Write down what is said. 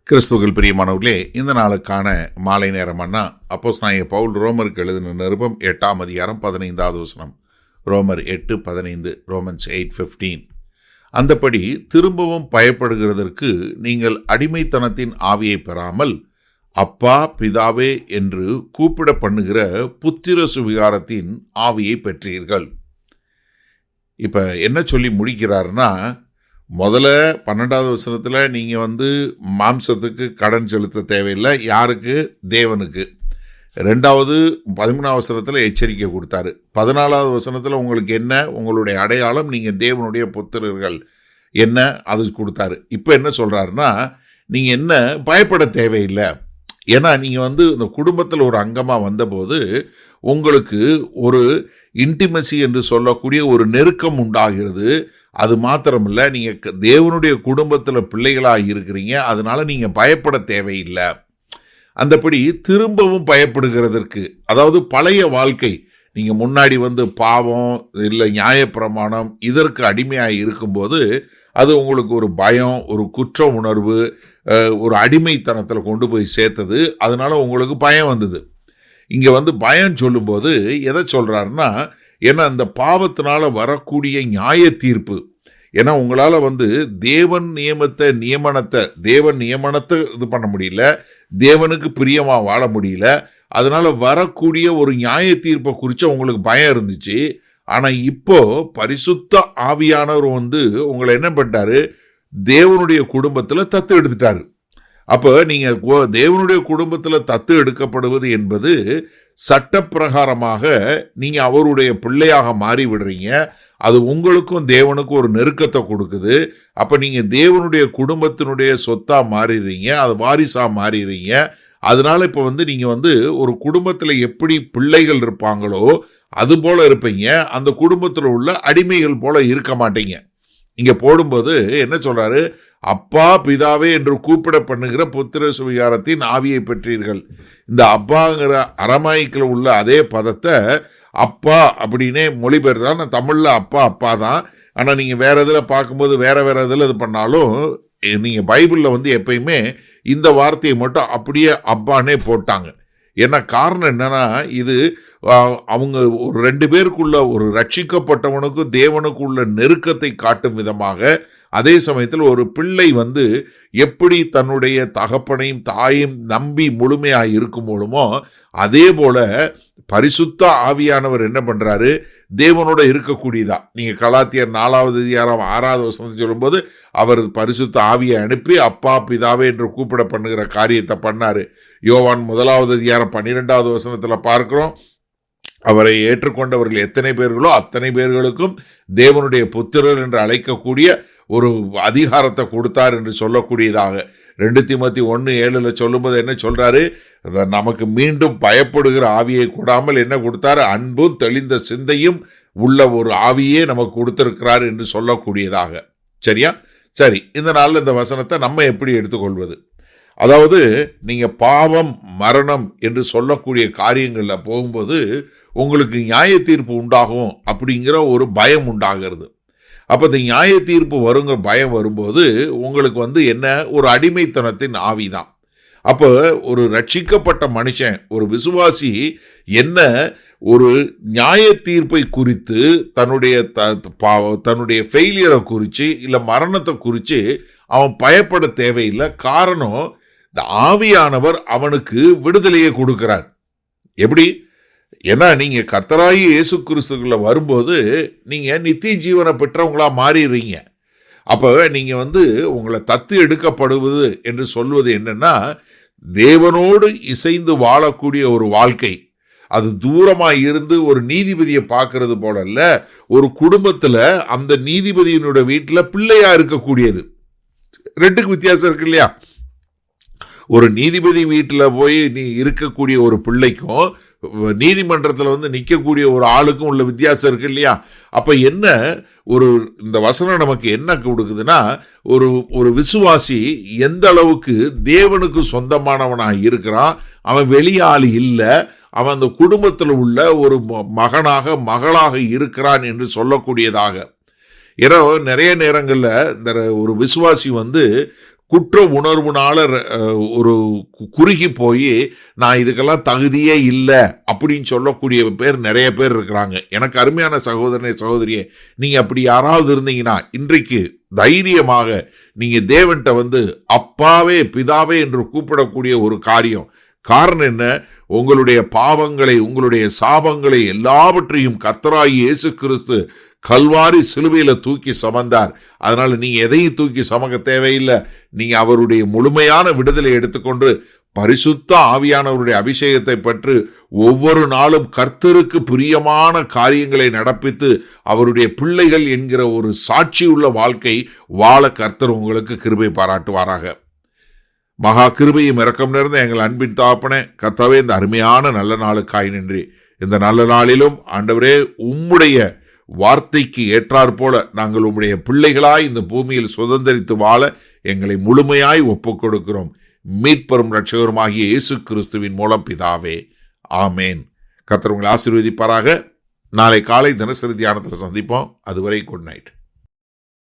கிறிஸ்துவுக்குள் பிரியமானவர்களே, இந்த நாளுக்கான மாலை நேரம் அண்ணா அப்போஸ்தலனாகிய பவுல் ரோமருக்கு எழுதின நிருபம் 8ஆம் அதிகாரம் 15வது வசனம். ரோமர் 8:15, ரோமன்ஸ் 8:15. அந்தபடி திரும்பவும் பயப்படுகிறதற்கு நீங்கள் அடிமைத்தனத்தின் ஆவியை பெறாமல் அப்பா பிதாவே என்று கூப்பிட பண்ணுகிற புத்திர சுவிகாரத்தின் ஆவியை பெற்றீர்கள். இப்ப என்ன சொல்லி முடிக்கிறாருன்னா, முதல்ல 12வது வசனத்தில் நீங்கள் மாம்சத்துக்கு கடன் செலுத்த தேவையில்லை. யாருக்கு? தேவனுக்கு. 2வது 13வது வசனத்தில் எச்சரிக்கை கொடுத்தாரு. 14வது வசனத்தில் உங்களுக்கு என்ன? உங்களுடைய அடையாளம், நீங்கள் தேவனுடைய புத்திரர்கள் என்ன, அது கொடுத்தாரு. இப்போ என்ன சொல்கிறாருன்னா, நீங்கள் என்ன பயப்பட தேவையில்லை. ஏன்னா நீங்கள் இந்த குடும்பத்தில் ஒரு அங்கமாக வந்தபோது உங்களுக்கு ஒரு இன்டிமசி என்று சொல்லக்கூடிய ஒரு நெருக்கம் உண்டாகிறது. அது மாத்திரமில்ல, நீங்கள் தேவனுடைய குடும்பத்தில் பிள்ளைகளாக இருக்கிறீங்க. அதனால நீங்கள் பயப்பட தேவையில்லை. அந்தபடி திரும்பவும் பயப்படுகிறதற்கு, அதாவது பழைய வாழ்க்கை, நீங்கள் முன்னாடி பாவம் இல்லை நியாயப்பிரமாணம் இதற்கு அடிமையாக இருக்கும்போது அது உங்களுக்கு ஒரு பயம், ஒரு குற்ற உணர்வு, ஒரு அடிமைத்தனத்தில் கொண்டு போய் சேர்த்தது. அதனால உங்களுக்கு பயம் வந்தது. இங்கே பயம் சொல்லும்போது எதை சொல்கிறாருன்னா, ஏன்னா அந்த பாவத்தினால வரக்கூடிய நியாய தீர்ப்பு, ஏன்னா உங்களால் தேவன் நியமனத்தை இது பண்ண முடியல, தேவனுக்கு பிரியமாக வாழ முடியல. அதனால வரக்கூடிய ஒரு நியாய தீர்ப்பை குறித்து உங்களுக்கு பயம் இருந்துச்சு. ஆனால் இப்போ பரிசுத்த ஆவியானவர் உங்களை என்ன பண்ணிட்டாரு? தேவனுடைய குடும்பத்தில் தத்து எடுத்துட்டாரு. அப்போ நீங்கள் தேவனுடைய குடும்பத்தில் தத்து எடுக்கப்படுவது என்பது சட்டப்பிரகாரமாக நீங்கள் அவருடைய பிள்ளையாக மாறி விடுறீங்க. அது உங்களுக்கும் தேவனுக்கும் ஒரு நெருக்கத்தை கொடுக்குது. அப்போ நீங்கள் தேவனுடைய குடும்பத்தினுடைய சொத்தாக மாறிடுறீங்க, அது வாரிசாக மாறிடுறீங்க. அதனால இப்போ நீங்கள் ஒரு குடும்பத்தில் எப்படி பிள்ளைகள் இருப்பாங்களோ அது போல இருப்பீங்க. அந்த குடும்பத்தில் உள்ள அடிமைகள் போல இருக்க மாட்டீங்க. இங்கே போடும்போது என்ன சொல்றாரு? அப்பா பிதாவே என்று கூப்பிட பண்ணுகிற புத்திர சுவிகாரத்தின் ஆவியை பெற்றீர்கள். இந்த அப்பாங்கிற அரமாய்க்கில் உள்ள அதே பதத்தை அப்பா அப்படின்னே மொழிபெயர்தான். தமிழில் அப்பா தான். ஆனால் நீங்கள் வேற இதில் பார்க்கும்போது வேற இதில் இது பண்ணாலும் நீங்கள் பைபிளில் எப்பயுமே இந்த வார்த்தையை மட்டும் அப்படியே அப்பானே போட்டாங்க. ஏன்னா காரணம் என்னன்னா, இது அவங்க ஒரு 2 பேருக்குள்ள, ஒரு ரட்சிக்கப்பட்டவனுக்கும் தேவனுக்கு உள்ள நெருக்கத்தை காட்டும் விதமாக, அதே சமயத்தில் ஒரு பிள்ளை எப்படி தன்னுடைய தகப்பனையும் தாயையும் நம்பி முழுமையாக இருக்கும் மூலமோ அதே போல பரிசுத்த ஆவியானவர் என்ன பண்றாரு? தேவனோட இருக்கக்கூடியதா. நீங்க கலாத்தியர் 4வது அதிகாரம் 6வது வசனத்தை சொல்லும்போது அவர் பரிசுத்த ஆவியை அனுப்பி அப்பா பிதாவே என்று கூப்பிட பண்ணுகிற காரியத்தை பண்ணாரு. யோவான் 1வது அதிகாரம் 12வது வசனத்தில் பார்க்கிறோம், அவரை ஏற்றுக்கொண்டவர்கள் எத்தனை பேர்களோ அத்தனை பேர்களுக்கும் தேவனுடைய புத்திரர் என்று அழைக்கக்கூடிய ஒரு அதிகாரத்தை கொடுத்தார் என்று சொல்லக்கூடியதாக. 2 தீமோத்தி 1:7 சொல்லும்போது என்ன சொல்றாரு? நமக்கு மீண்டும் பயப்படுகிற ஆவியை கூடாமல் என்ன கொடுத்தாரு? அன்பும் தெளிந்த சிந்தையும் உள்ள ஒரு ஆவியே நமக்கு கொடுத்திருக்கிறார் என்று சொல்லக்கூடியதாக. சரியா? சரி, இந்த நாளில் இந்த வசனத்தை நம்ம எப்படி எடுத்துக்கொள்வது? அதாவது நீங்க பாவம் மரணம் என்று சொல்லக்கூடிய காரியங்களில் போகும்போது உங்களுக்கு நியாய தீர்ப்பு உண்டாகும் அப்படிங்கிற ஒரு பயம் உண்டாகிறது. அப்போ இந்த நியாய தீர்ப்பு வருங்க பயம் வரும்போது உங்களுக்கு என்ன? ஒரு அடிமைத்தனத்தின் ஆவிதான். அப்போ ஒரு ரட்சிக்கப்பட்ட மனுஷன், ஒரு விசுவாசி என்ன ஒரு நியாய தீர்ப்பை குறித்து தன்னுடைய ஃபெயிலியரை குறித்து இல்லை மரணத்தை குறித்து அவன் பயப்பட தேவையில்லை. காரணம், இந்த ஆவியானவர் அவனுக்கு விடுதலையை கொடுக்கிறார். எப்படி? ஏன்னா நீங்கள் கர்த்தராகிய இயேசு கிறிஸ்துக்குள்ள வரும்போது நீங்கள் நித்திய ஜீவனை பெற்றவங்களா மாறிடுறீங்க. அப்போ நீங்கள் உங்களை தத்து எடுக்கப்படுவது என்று சொல்வது என்னன்னா, தேவனோடு இசைந்து வாழக்கூடிய ஒரு வாழ்க்கை. அது தூரமாக இருந்து ஒரு நீதிபதியை பார்க்கறது போல அல்ல, ஒரு குடும்பத்தில் அந்த நீதிபதியினுடைய வீட்டில் பிள்ளையா இருக்கக்கூடியது. 2க்கு வித்தியாசம் இருக்கு இல்லையா? ஒரு நீதிபதி வீட்டில் போய் நீ இருக்கக்கூடிய ஒரு பிள்ளைக்கும் நீதிமன்றத்தில் நிற்கக்கூடிய ஒரு ஆளுக்கும் உள்ள வித்தியாசம் இருக்கு இல்லையா? அப்போ என்ன இந்த வசனம் நமக்கு என்ன கொடுக்குதுன்னா, ஒரு விசுவாசி எந்த அளவுக்கு தேவனுக்கு சொந்தமானவனாக இருக்கிறான், அவன் வெளியாளி இல்லை, அவன் அந்த குடும்பத்தில் உள்ள ஒரு மகனாக மகளாக இருக்கிறான் என்று சொல்லக்கூடியதாக. ஏன்னா நிறைய நேரங்களில் இந்த ஒரு விசுவாசி குற்ற உணர்வுனால ஒரு குறுகி போய் நான் இதுக்கெல்லாம் தகுதியே இல்லை அப்படின்னு சொல்லக்கூடிய பேர் நிறைய பேர் இருக்கிறாங்க. எனக்கு அருமையான சகோதரனே சகோதரியே, நீங்க அப்படி யாராவது இருந்தீங்கன்னா இன்றைக்கு தைரியமாக நீங்க தேவன்கிட்ட அப்பாவே பிதாவே என்று கூப்பிடக்கூடிய ஒரு காரியம். காரணம் என்ன? உங்களுடைய பாவங்களை, உங்களுடைய சாபங்களை எல்லாவற்றையும் கர்த்தராகிய இயேசு கிறிஸ்து கல்வாரி சிலுவையில தூக்கி சுமந்தார். அதனால நீங்க எதையும் தூக்கி சுமக்க தேவையில்லை. நீங்க அவருடைய முழுமையான விடுதலை எடுத்துக்கொண்டு பரிசுத்த ஆவியானவருடைய அபிஷேகத்தை பற்றி ஒவ்வொரு நாளும் கர்த்தருக்கு பிரியமான காரியங்களை நடப்பித்து அவருடைய பிள்ளைகள் என்கிற ஒரு சாட்சியுள்ள வாழ்க்கை வாழ கர்த்தர் உங்களுக்கு கிருபை பாராட்டுவாராக. மகா கிருபையும் இரக்கம் நிறைந்த எங்கள் அன்பின் தகப்பனே, கர்த்தாவே, இந்த அருமையான நல்ல நாளுக்காய் நன்றி. இந்த நல்ல நாளிலும் ஆண்டவரே, உம்முடைய வார்த்தைக்கு ஏற்றாற்போல நாங்கள் உம்முடைய பிள்ளைகளாய் இந்த பூமியில் சுதந்திரித்து வாழ எங்களை முழுமையாய் ஒப்புக் கொடுக்கிறோம். மீட்பெரும் இரட்சகருமாகிய இயேசு கிறிஸ்துவின் மூலம் பிதாவே, ஆமேன். கர்த்தர் உங்களை ஆசீர்வதிப்பாராக. நாளை காலை தினசரி தியானத்தில் சந்திப்போம். அதுவரை குட் நைட்.